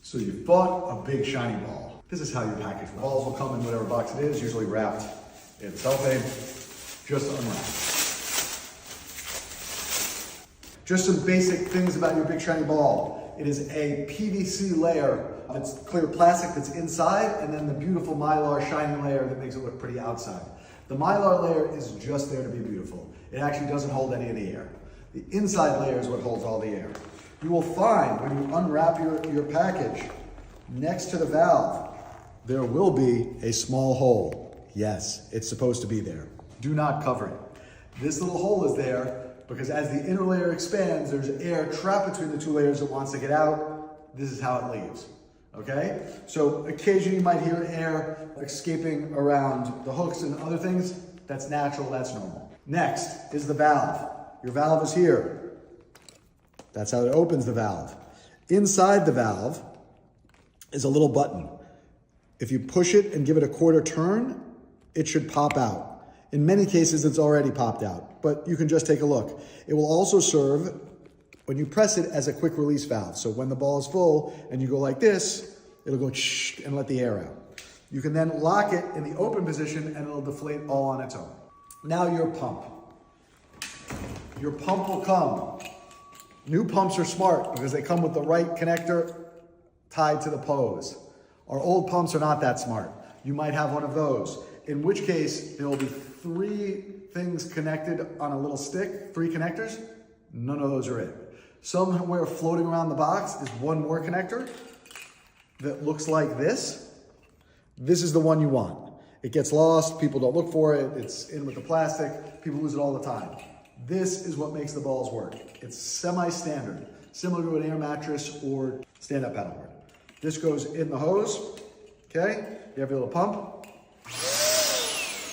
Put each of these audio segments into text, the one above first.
So you bought a big shiny ball. This is how your package works. Balls will come in whatever box it is, usually wrapped in cellophane. Just unwrap. Just some basic things about your big shiny ball. It is a PVC layer that's clear plastic that's inside, and then the beautiful Mylar shiny layer that makes it look pretty outside. The Mylar layer is just there to be beautiful. It actually doesn't hold any of the air. The inside layer is what holds all the air. You will find when you unwrap your package, next to the valve, there will be a small hole. Yes, it's supposed to be there. Do not cover it. This little hole is there because as the inner layer expands, there's air trapped between the two layers that wants to get out. This is how it leaves, okay? So occasionally you might hear air escaping around the hooks and other things. That's natural, that's normal. Next is the valve. Your valve is here. That's how it opens the valve. Inside the valve is a little button. If you push it and give it a quarter turn, it should pop out. In many cases, it's already popped out, but you can just take a look. It will also serve, when you press it, as a quick release valve. So when the ball is full and you go like this, it'll go shh and let the air out. You can then lock it in the open position and it'll deflate all on its own. Now your pump. Your pump will come. New pumps are smart because they come with the right connector tied to the pose. Our old pumps are not that smart. You might have one of those, in which case there will be 3 things connected on a little stick, 3 connectors. None of those are it. Somewhere floating around the box is one more connector that looks like this. This is the one you want. It gets lost, people don't look for it, it's in with the plastic, people lose it all the time. This is what makes the balls work. It's semi-standard, similar to an air mattress or stand-up paddleboard. This goes in the hose, okay? You have your little pump,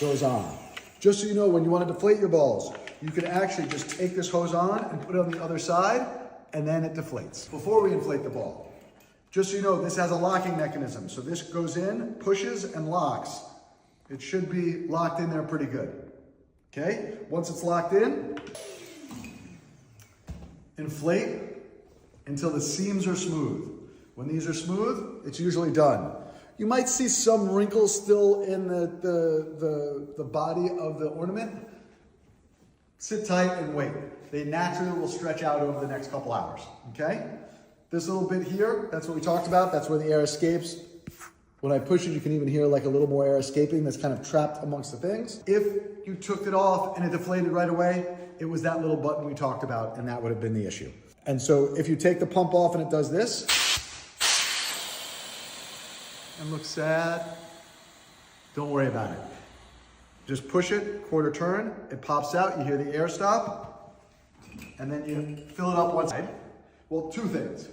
goes on. Just so you know, when you want to deflate your balls, you can actually just take this hose on and put it on the other side, and then it deflates. Before we inflate the ball, just so you know, this has a locking mechanism. So this goes in, pushes, and locks. It should be locked in there pretty good. Okay, once it's locked in, inflate until the seams are smooth. When these are smooth, it's usually done. You might see some wrinkles still in the body of the ornament. Sit tight and wait. They naturally will stretch out over the next couple hours, okay? This little bit here, that's what we talked about. That's where the air escapes. When I push it, you can even hear like a little more air escaping that's kind of trapped amongst the things. If you took it off and it deflated right away, it was that little button we talked about, and that would have been the issue. And so if you take the pump off and it does this, and looks sad, don't worry about it. Just push it, quarter turn, it pops out, you hear the air stop, and then you fill it up one side. Well, 2 things.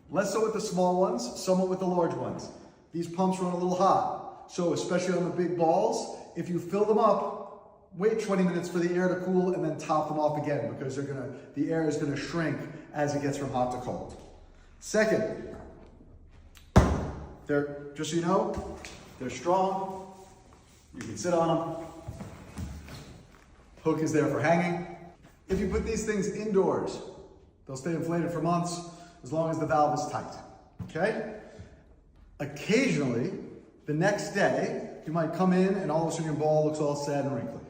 Less so with the small ones, somewhat with the large ones. These pumps run a little hot. So especially on the big balls, if you fill them up, wait 20 minutes for the air to cool and then top them off again because the air is gonna shrink as it gets from hot to cold. Second, just so you know, they're strong. You can sit on them. Hook is there for hanging. If you put these things indoors, they'll stay inflated for months as long as the valve is tight, okay? Occasionally, the next day, you might come in and all of a sudden your ball looks all sad and wrinkly.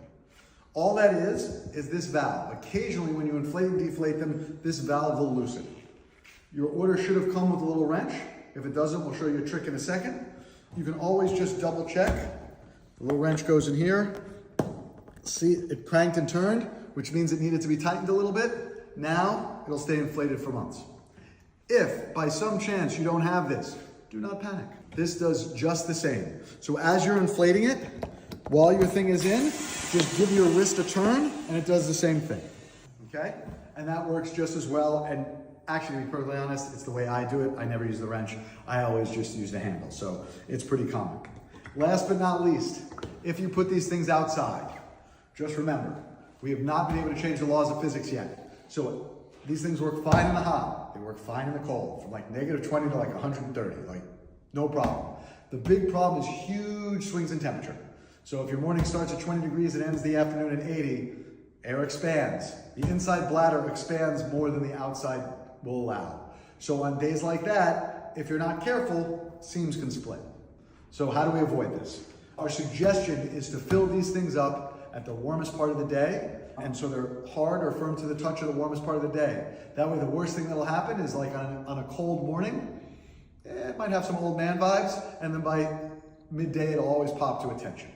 All that is this valve. Occasionally, when you inflate and deflate them, this valve will loosen. Your order should have come with a little wrench. If it doesn't, we'll show you a trick in a second. You can always just double check. The little wrench goes in here. See, it cranked and turned, which means it needed to be tightened a little bit. Now, it'll stay inflated for months. If, by some chance, you don't have this, do not panic. This does just the same. So as you're inflating it, while your thing is in, just give your wrist a turn, and it does the same thing, okay? And that works just as well, and actually, to be perfectly honest, it's the way I do it. I never use the wrench. I always just use the handle, so it's pretty common. Last but not least, if you put these things outside, just remember, we have not been able to change the laws of physics yet. So these things work fine in the hot, they work fine in the cold, from like -20 to like 130, like no problem. The big problem is huge swings in temperature. So if your morning starts at 20 degrees and ends the afternoon at 80, air expands. The inside bladder expands more than the outside will allow. So on days like that, if you're not careful, seams can split. So how do we avoid this? Our suggestion is to fill these things up at the warmest part of the day, and so they're hard or firm to the touch of the warmest part of the day. That way the worst thing that'll happen is like on a cold morning, it might have some old man vibes, and then by midday it'll always pop to attention.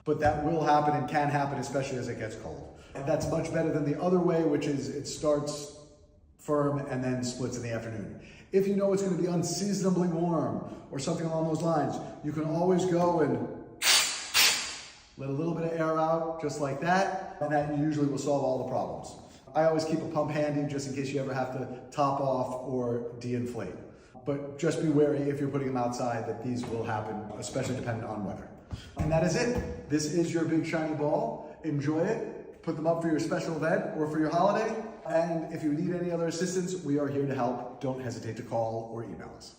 But that will happen and can happen, especially as it gets cold. And that's much better than the other way, which is it starts firm and then splits in the afternoon. If you know it's going to be unseasonably warm or something along those lines, you can always go and let a little bit of air out just like that, and that usually will solve all the problems. I always keep a pump handy just in case you ever have to top off or de-inflate. But just be wary if you're putting them outside that these will happen, especially depending on weather. And that is it. This is your big shiny ball. Enjoy it. Put them up for your special event or for your holiday. And if you need any other assistance, we are here to help. Don't hesitate to call or email us.